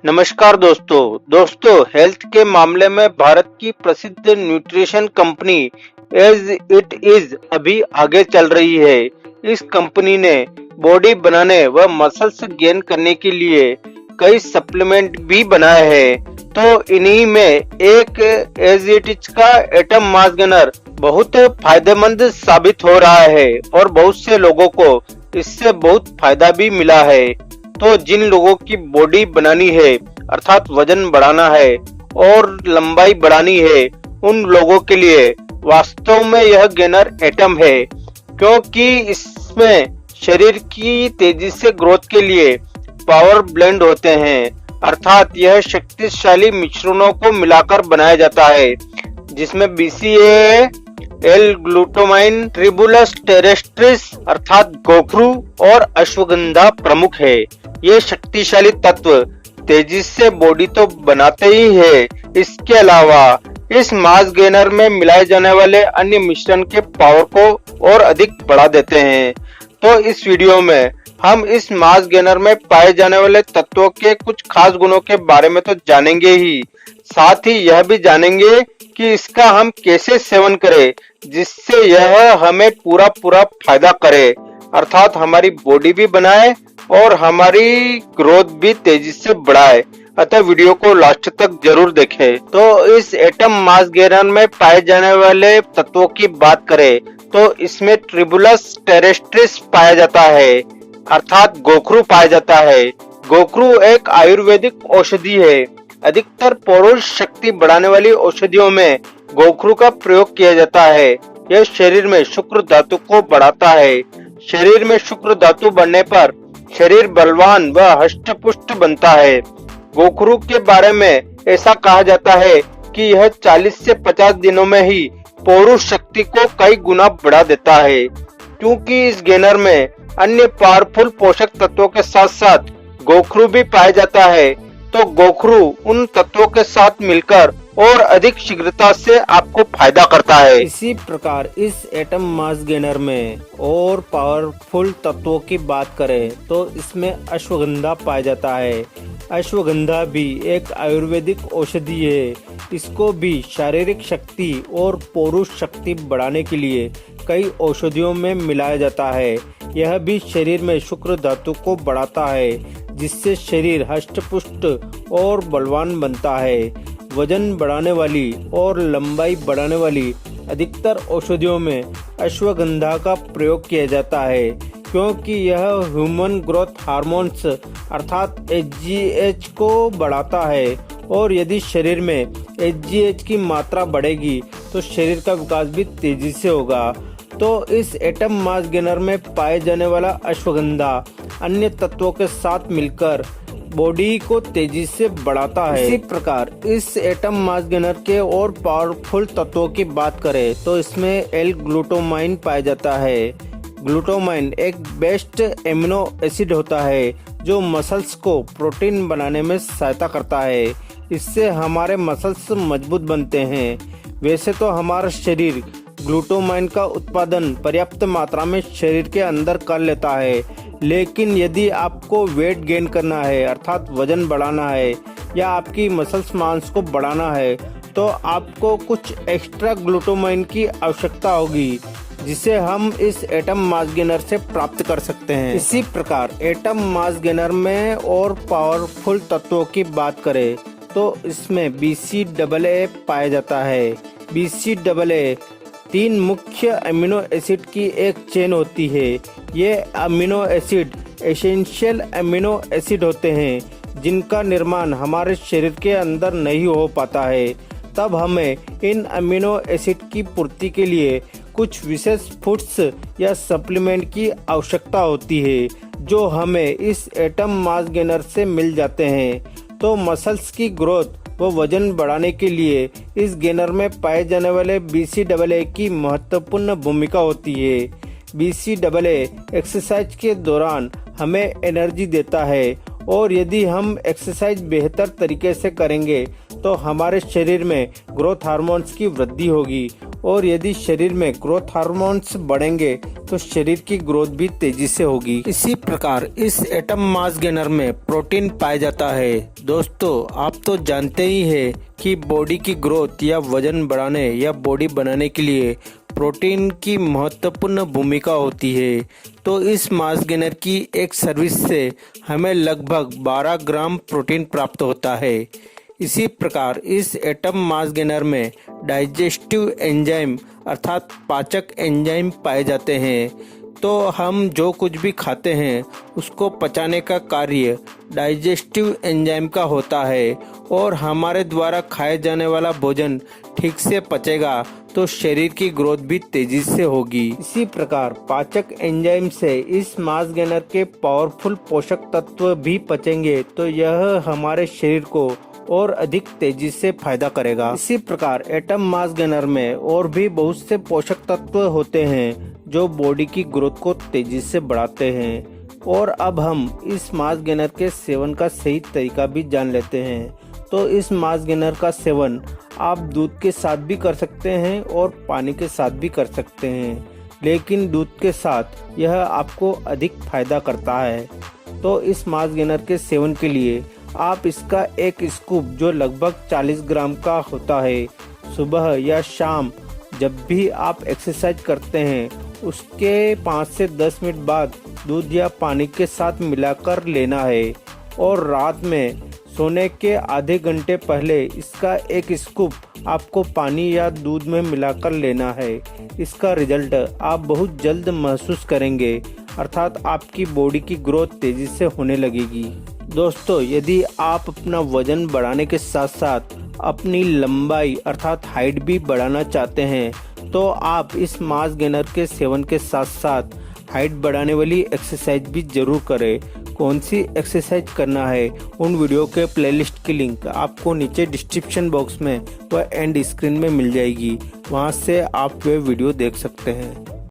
नमस्कार दोस्तों हेल्थ के मामले में भारत की प्रसिद्ध nutrition company as it is अभी आगे चल रही है। इस कंपनी ने बॉडी बनाने व मसल्स गेन करने के लिए कई सप्लीमेंट भी बनाए हैं। तो इन्हीं में एक एज इट इज का एटम मास गेनर बहुत फायदेमंद साबित हो रहा है और बहुत से लोगों को इससे बहुत फायदा भी मिला है। तो जिन लोगों की बॉडी बनानी है अर्थात वजन बढ़ाना है और लंबाई बढ़ानी है, उन लोगों के लिए वास्तव में यह गेनर एटम है, क्योंकि इसमें शरीर की तेजी से ग्रोथ के लिए पावर ब्लेंड होते हैं। अर्थात यह शक्तिशाली मिश्रणों को मिलाकर बनाया जाता है, जिसमें BCAA, L-ग्लूटामाइन, ट्रिबुलस टेरेस्ट्रिस अर्थात गोखरू और अश्वगंधा प्रमुख है। ये शक्तिशाली तत्व तेजी से बॉडी तो बनाते ही है, इसके अलावा इस मास गेनर में मिलाए जाने वाले अन्य मिश्रण के पावर को और अधिक बढ़ा देते हैं। तो इस वीडियो में हम इस मास गेनर में पाए जाने वाले तत्वों के कुछ खास गुणों के बारे में तो जानेंगे ही, साथ ही यह भी जानेंगे कि इसका हम कैसे सेवन करें जिससे यह हमें पूरा फायदा करे, अर्थात हमारी बॉडी भी बनाए और हमारी ग्रोथ भी तेजी से बढ़ाए। अतः वीडियो को लास्ट तक जरूर देखें। तो इस एटम मास गेनर में पाए जाने वाले तत्वों की बात करें तो इसमें ट्रिबुलस टेरेस्ट्रिस पाया जाता है, अर्थात गोखरू पाया जाता है। गोखरू एक आयुर्वेदिक औषधि है। अधिकतर पौरुष शक्ति बढ़ाने वाली औषधियों में गोखरू का प्रयोग किया जाता है। यह शरीर में शुक्र धातु को बढ़ाता है। शरीर में शुक्र धातु बढ़ने पर शरीर बलवान व हष्ट-पुष्ट बनता है। गोखरू के बारे में ऐसा कहा जाता है कि यह 40 से 50 दिनों में ही पौरुष शक्ति को कई गुना बढ़ा देता है। क्योंकि इस गेनर में अन्य पावरफुल पोषक तत्वों के साथ साथ गोखरू भी पाया जाता है, तो गोखरू उन तत्वों के साथ मिलकर और अधिक शीघ्रता से आपको फायदा करता है। इसी प्रकार इस एटम मास गेनर में और पावरफुल तत्वों की बात करें तो इसमें अश्वगंधा पाया जाता है। अश्वगंधा भी एक आयुर्वेदिक औषधि है। इसको भी शारीरिक शक्ति और पौरुष शक्ति बढ़ाने के लिए कई औषधियों में मिलाया जाता है। यह भी शरीर में शुक्र धातु को बढ़ाता है, जिससे शरीर हष्ट-पुष्ट और बलवान बनता है। वजन बढ़ाने वाली और लंबाई बढ़ाने वाली अधिकतर औषधियों में अश्वगंधा का प्रयोग किया जाता है, क्योंकि यह ह्यूमन ग्रोथ हार्मोन्स अर्थात HGH को बढ़ाता है और यदि शरीर में HGH की मात्रा बढ़ेगी तो शरीर का विकास भी तेजी से होगा। तो इस एटम मास गेनर में पाए जाने वाला अश्वगंधा अन्य तत्वों के साथ मिलकर बॉडी को तेजी से बढ़ाता है। इसी प्रकार इस एटम मास गेनर के और पावरफुल तत्वों की बात करें तो इसमें L-ग्लूटामाइन पाया जाता है। ग्लूटामाइन एक बेस्ट एमिनो एसिड होता है जो मसल्स को प्रोटीन बनाने में सहायता करता है। इससे हमारे मसल्स मजबूत बनते हैं। वैसे तो हमारा शरीर ग्लूटामाइन का उत्पादन पर्याप्त मात्रा में शरीर के अंदर कर लेता है, लेकिन यदि आपको वेट गेन करना है अर्थात वजन बढ़ाना है या आपकी मसल्स मांस को बढ़ाना है तो आपको कुछ एक्स्ट्रा ग्लूटामाइन की आवश्यकता होगी, जिसे हम इस एटम मास गेनर से प्राप्त कर सकते हैं। इसी प्रकार एटम मास गेनर में और पावरफुल तत्वों की बात करें तो इसमें BCAA पाया जाता है। BCAA 3 मुख्य अमीनो एसिड की एक चेन होती है। ये amino acid essential amino acid होते हैं, जिनका निर्माण हमारे शरीर के अंदर नहीं हो पाता है। तब हमें इन अमीनो एसिड की पूर्ति के लिए कुछ विशेष फूड्स या सप्लीमेंट की आवश्यकता होती है, जो हमें इस एटम मास गेनर से मिल जाते हैं। तो मसल्स की ग्रोथ व वजन बढ़ाने के लिए इस गेनर में पाए जाने वाले BCAA की महत्वपूर्ण भूमिका होती है। BCAA एक्सरसाइज के दौरान हमें एनर्जी देता है और यदि हम एक्सरसाइज बेहतर तरीके से करेंगे तो हमारे शरीर में ग्रोथ हार्मोन्स की वृद्धि होगी और यदि शरीर में ग्रोथ हार्मोन्स बढ़ेंगे तो शरीर की ग्रोथ भी तेजी से होगी। इसी प्रकार इस एटम मास गेनर में प्रोटीन पाया जाता है। दोस्तों, आप तो जानते ही है कि बॉडी की ग्रोथ या वजन बढ़ाने या बॉडी बनाने के लिए प्रोटीन की महत्वपूर्ण भूमिका होती है। तो इस मास गेनर की एक सर्विस से हमें लगभग 12 ग्राम प्रोटीन प्राप्त होता है। इसी प्रकार इस एटम मास गेनर में डाइजेस्टिव एंजाइम अर्थात पाचक एंजाइम पाए जाते हैं। तो हम जो कुछ भी खाते हैं उसको पचाने का कार्य डाइजेस्टिव एंजाइम का होता है और हमारे द्वारा खाए जाने वाला भोजन ठीक से पचेगा तो शरीर की ग्रोथ भी तेजी से होगी। इसी प्रकार पाचक एंजाइम से इस मास गेनर के पावरफुल पोषक तत्व भी पचेंगे तो यह हमारे शरीर को और अधिक तेजी से फायदा करेगा। इसी प्रकार एटम मास गेनर में और भी बहुत से पोषक तत्व होते हैं जो बॉडी की ग्रोथ को तेजी से बढ़ाते हैं। और अब हम इस मास गेनर के सेवन का सही तरीका भी जान लेते हैं। तो इस मास गेनर का सेवन आप दूध के साथ भी कर सकते हैं और पानी के साथ भी कर सकते हैं, लेकिन दूध के साथ यह आपको अधिक फायदा करता है। तो इस मास गेनर के सेवन के लिए आप इसका एक स्कूप जो लगभग 40 ग्राम का होता है सुबह या शाम जब भी आप एक्सरसाइज करते हैं उसके 5 से 10 मिनट बाद दूध या पानी के साथ मिलाकर लेना है और रात में सोने के आधे घंटे पहले इसका एक स्कूप आपको पानी या दूध में मिलाकर लेना है। इसका रिजल्ट आप बहुत जल्द महसूस करेंगे, अर्थात आपकी बॉडी की ग्रोथ तेजी से होने लगेगी। दोस्तों, यदि आप अपना वजन बढ़ाने के साथ साथ अपनी लंबाई अर्थात हाइट भी बढ़ाना चाहते हैं तो आप इस मास गेनर के सेवन के साथ साथ हाइट बढ़ाने वाली एक्सरसाइज भी जरूर करें। कौन सी एक्सरसाइज करना है उन वीडियो के प्लेलिस्ट की लिंक आपको नीचे डिस्क्रिप्शन बॉक्स में व एंड स्क्रीन में मिल जाएगी, वहां से आप वे वीडियो देख सकते हैं।